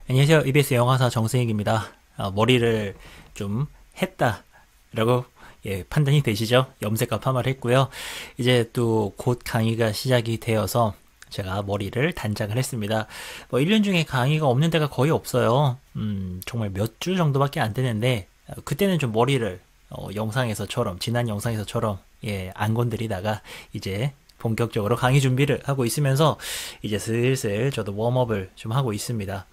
안녕하세요. EBS 영화사 정승익입니다. 머리를 좀 했다라고 판단이 되시죠? 염색과 파마를 했고요. 이제 또 곧 강의가 시작이 되어서 제가 머리를 단장을 했습니다. 1년 중에 강의가 없는 데가 거의 없어요. 정말 몇 주 정도밖에 안 되는데 그때는 좀 머리를 영상에서처럼 지난 영상에서처럼 안 건드리다가 이제 본격적으로 강의 준비를 하고 있으면서 이제 슬슬 저도 웜업을 좀 하고 있습니다.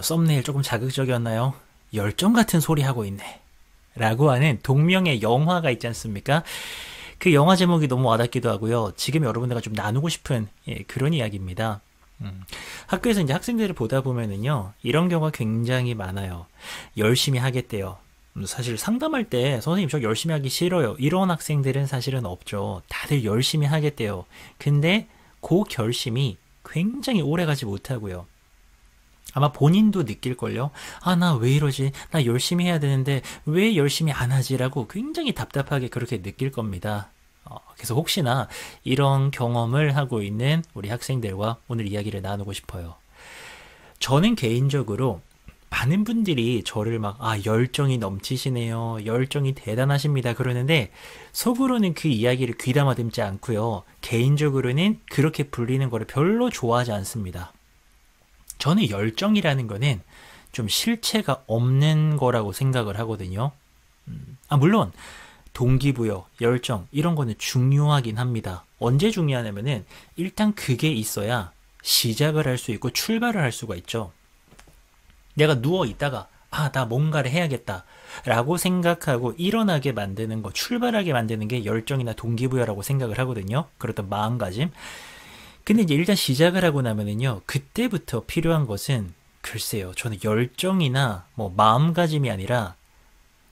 썸네일 조금 자극적이었나요? 열정 같은 소리 하고 있네 라고 하는 동명의 영화가 있지 않습니까? 그 영화 제목이 너무 와닿기도 하고요. 지금 여러분들과 좀 나누고 싶은 그런 이야기입니다. 학교에서 이제 학생들을 보다 보면은요, 이런 경우가 굉장히 많아요. 열심히 하겠대요. 사실 상담할 때 선생님 저 열심히 하기 싫어요, 이런 학생들은 사실은 없죠. 다들 열심히 하겠대요. 근데 그 결심이 굉장히 오래가지 못하고요. 아마 본인도 느낄걸요? 나 왜 이러지? 나 열심히 해야 되는데 왜 열심히 안 하지? 라고 굉장히 답답하게 그렇게 느낄 겁니다. 그래서 혹시나 이런 경험을 하고 있는 우리 학생들과 오늘 이야기를 나누고 싶어요. 저는 개인적으로 많은 분들이 저를 열정이 넘치시네요, 열정이 대단하십니다 그러는데, 속으로는 그 이야기를 귀담아 듣지 않고요. 개인적으로는 그렇게 불리는 거를 별로 좋아하지 않습니다. 저는 열정이라는 거는 좀 실체가 없는 거라고 생각을 하거든요. 물론 동기부여, 열정 이런 거는 중요하긴 합니다. 언제 중요하냐면은 일단 그게 있어야 시작을 할 수 있고 출발을 할 수가 있죠. 내가 누워 있다가 나 뭔가를 해야겠다 라고 생각하고 일어나게 만드는 거, 출발하게 만드는 게 열정이나 동기부여라고 생각을 하거든요. 그렇던 마음가짐. 근데 이제 일단 시작을 하고 나면은요, 그때부터 필요한 것은 글쎄요, 저는 열정이나 마음가짐이 아니라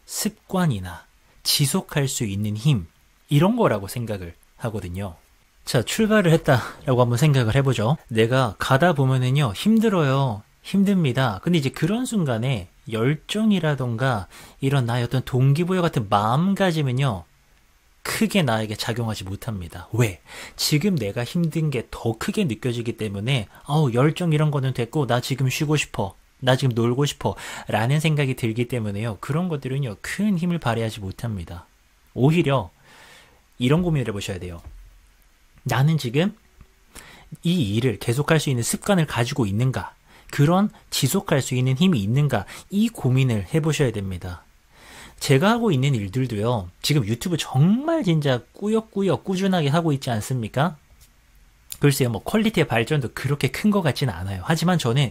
습관이나 지속할 수 있는 힘, 이런 거라고 생각을 하거든요. 자, 출발을 했다라고 한번 생각을 해보죠. 내가 가다 보면은요, 힘들어요, 힘듭니다. 근데 이제 그런 순간에 열정이라던가 이런 나의 어떤 동기부여 같은 마음가짐은요, 크게 나에게 작용하지 못합니다. 왜? 지금 내가 힘든 게 더 크게 느껴지기 때문에 열정 이런 거는 됐고 나 지금 쉬고 싶어, 나 지금 놀고 싶어 라는 생각이 들기 때문에요, 그런 것들은요 큰 힘을 발휘하지 못합니다. 오히려 이런 고민을 해보셔야 돼요. 나는 지금 이 일을 계속할 수 있는 습관을 가지고 있는가, 그런 지속할 수 있는 힘이 있는가, 이 고민을 해보셔야 됩니다. 제가 하고 있는 일들도요, 지금 유튜브 정말 진짜 꾸역꾸역 꾸준하게 하고 있지 않습니까? 글쎄요, 퀄리티의 발전도 그렇게 큰 것 같지는 않아요. 하지만 저는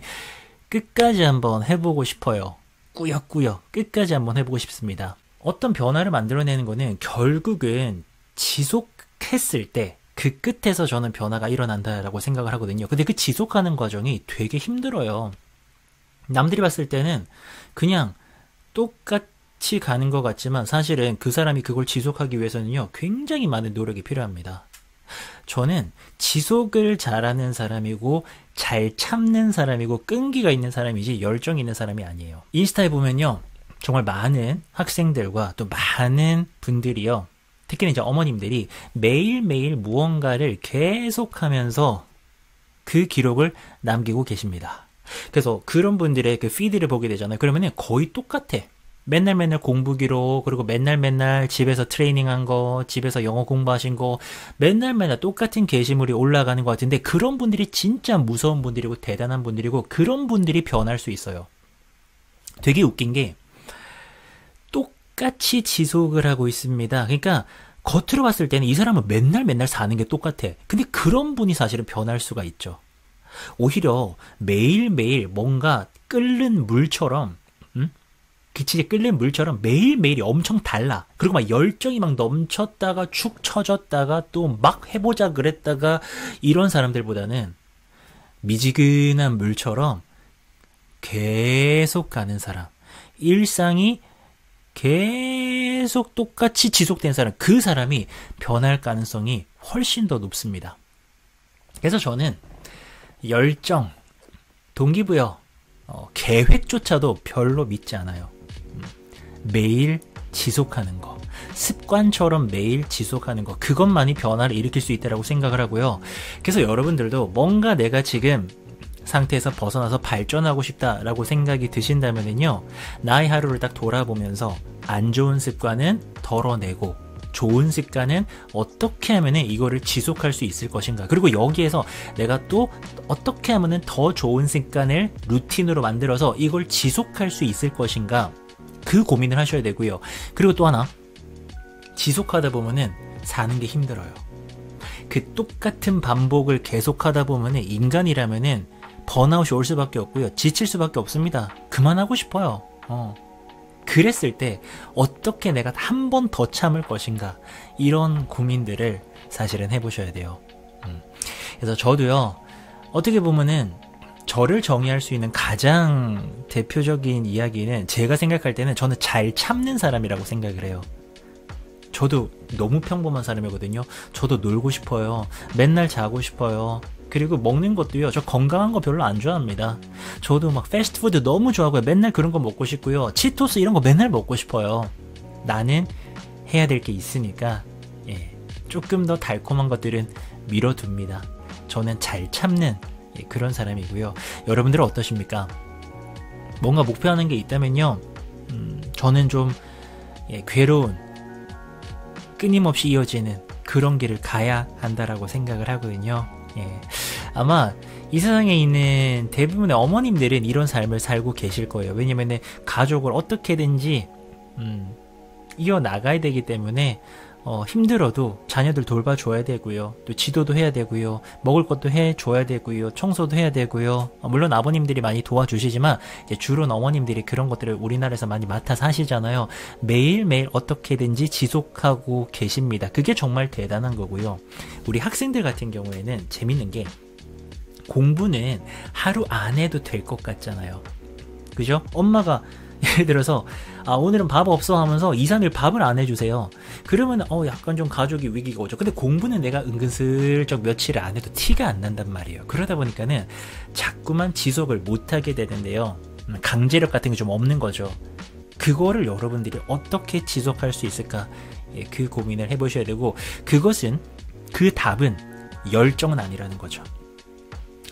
끝까지 한번 해보고 싶어요. 꾸역꾸역 끝까지 한번 해보고 싶습니다. 어떤 변화를 만들어내는 거는 결국은 지속했을 때 그 끝에서 저는 변화가 일어난다라고 생각을 하거든요. 근데 그 지속하는 과정이 되게 힘들어요. 남들이 봤을 때는 그냥 똑같이 가는 것 같지만 사실은 그 사람이 그걸 지속하기 위해서는요, 굉장히 많은 노력이 필요합니다. 저는 지속을 잘하는 사람이고 잘 참는 사람이고 끈기가 있는 사람이지 열정이 있는 사람이 아니에요. 인스타에 보면요, 정말 많은 학생들과 또 많은 분들이요, 특히나 이제 어머님들이 매일매일 무언가를 계속하면서 그 기록을 남기고 계십니다. 그래서 그런 분들의 그 피드를 보게 되잖아요. 그러면은 거의 똑같아. 맨날 공부 기록, 그리고 맨날 집에서 트레이닝한 거, 집에서 영어 공부하신 거, 맨날 똑같은 게시물이 올라가는 것 같은데, 그런 분들이 진짜 무서운 분들이고 대단한 분들이고, 그런 분들이 변할 수 있어요. 되게 웃긴 게 똑같이 지속을 하고 있습니다. 그러니까 겉으로 봤을 때는 이 사람은 맨날 사는 게 똑같아. 근데 그런 분이 사실은 변할 수가 있죠. 오히려 매일매일 뭔가 끓는 물처럼, 기치에 끓는 물처럼 매일매일이 엄청 달라. 그리고 열정이 넘쳤다가 축 처졌다가 또 막 해보자 그랬다가 이런 사람들보다는 미지근한 물처럼 계속 가는 사람, 일상이 계속 똑같이 지속된 사람, 그 사람이 변할 가능성이 훨씬 더 높습니다. 그래서 저는 열정, 동기부여, 계획조차도 별로 믿지 않아요. 매일 지속하는 거, 습관처럼 매일 지속하는 거, 그것만이 변화를 일으킬 수 있다고 생각을 하고요. 그래서 여러분들도 뭔가 내가 지금 상태에서 벗어나서 발전하고 싶다라고 생각이 드신다면요, 나의 하루를 딱 돌아보면서 안 좋은 습관은 덜어내고 좋은 습관은 어떻게 하면 이거를 지속할 수 있을 것인가, 그리고 여기에서 내가 또 어떻게 하면 더 좋은 습관을 루틴으로 만들어서 이걸 지속할 수 있을 것인가, 그 고민을 하셔야 되고요. 그리고 또 하나, 지속하다 보면은 사는 게 힘들어요. 그 똑같은 반복을 계속하다 보면은 인간이라면은 번아웃이 올 수밖에 없고요, 지칠 수밖에 없습니다. 그만하고 싶어요. 그랬을 때 어떻게 내가 한 번 더 참을 것인가, 이런 고민들을 사실은 해보셔야 돼요. 그래서 저도요, 어떻게 보면은 저를 정의할 수 있는 가장 대표적인 이야기는, 제가 생각할 때는 저는 잘 참는 사람이라고 생각을 해요. 저도 너무 평범한 사람이거든요. 저도 놀고 싶어요. 맨날 자고 싶어요. 그리고 먹는 것도요, 저 건강한 거 별로 안 좋아합니다. 저도 막 패스트푸드 너무 좋아하고요. 맨날 그런 거 먹고 싶고요. 치토스 이런 거 맨날 먹고 싶어요. 나는 해야 될 게 있으니까 조금 더 달콤한 것들은 미뤄둡니다. 저는 잘 참는 그런 사람이고요. 여러분들은 어떠십니까? 뭔가 목표하는 게 있다면요, 저는 좀 괴로운, 끊임없이 이어지는 그런 길을 가야 한다라고 생각을 하거든요. 아마 이 세상에 있는 대부분의 어머님들은 이런 삶을 살고 계실 거예요. 왜냐면 가족을 어떻게든지 이어나가야 되기 때문에 힘들어도 자녀들 돌봐줘야 되고요, 또 지도도 해야 되고요, 먹을 것도 해줘야 되고요, 청소도 해야 되고요. 물론 아버님들이 많이 도와주시지만 이제 주로는 어머님들이 그런 것들을 우리나라에서 많이 맡아서 하시잖아요. 매일매일 어떻게든지 지속하고 계십니다. 그게 정말 대단한 거고요. 우리 학생들 같은 경우에는 재밌는 게, 공부는 하루 안 해도 될 것 같잖아요. 그죠? 엄마가 예를 들어서 오늘은 밥 없어 하면서 2, 3일 밥을 안 해주세요. 그러면 약간 좀 가족이 위기가 오죠. 근데 공부는 내가 은근슬쩍 며칠을 안 해도 티가 안 난단 말이에요. 그러다 보니까는 자꾸만 지속을 못하게 되는데요, 강제력 같은 게 좀 없는 거죠. 그거를 여러분들이 어떻게 지속할 수 있을까, 그 고민을 해보셔야 되고, 그 답은 열정은 아니라는 거죠.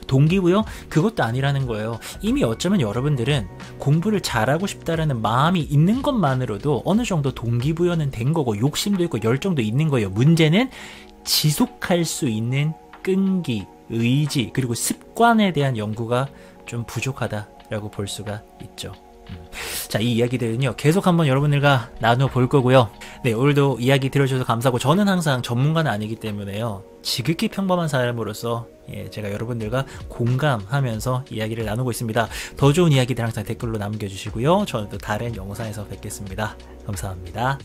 동기부여? 그것도 아니라는 거예요. 이미 어쩌면 여러분들은 공부를 잘하고 싶다라는 마음이 있는 것만으로도 어느 정도 동기부여는 된 거고, 욕심도 있고 열정도 있는 거예요. 문제는 지속할 수 있는 끈기, 의지, 그리고 습관에 대한 연구가 좀 부족하다라고 볼 수가 있죠. 자, 이 이야기들은요, 계속 한번 여러분들과 나눠볼 거고요. 네, 오늘도 이야기 들어주셔서 감사하고, 저는 항상 전문가는 아니기 때문에요, 지극히 평범한 사람으로서 제가 여러분들과 공감하면서 이야기를 나누고 있습니다. 더 좋은 이야기들 항상 댓글로 남겨주시고요. 저는 또 다른 영상에서 뵙겠습니다. 감사합니다.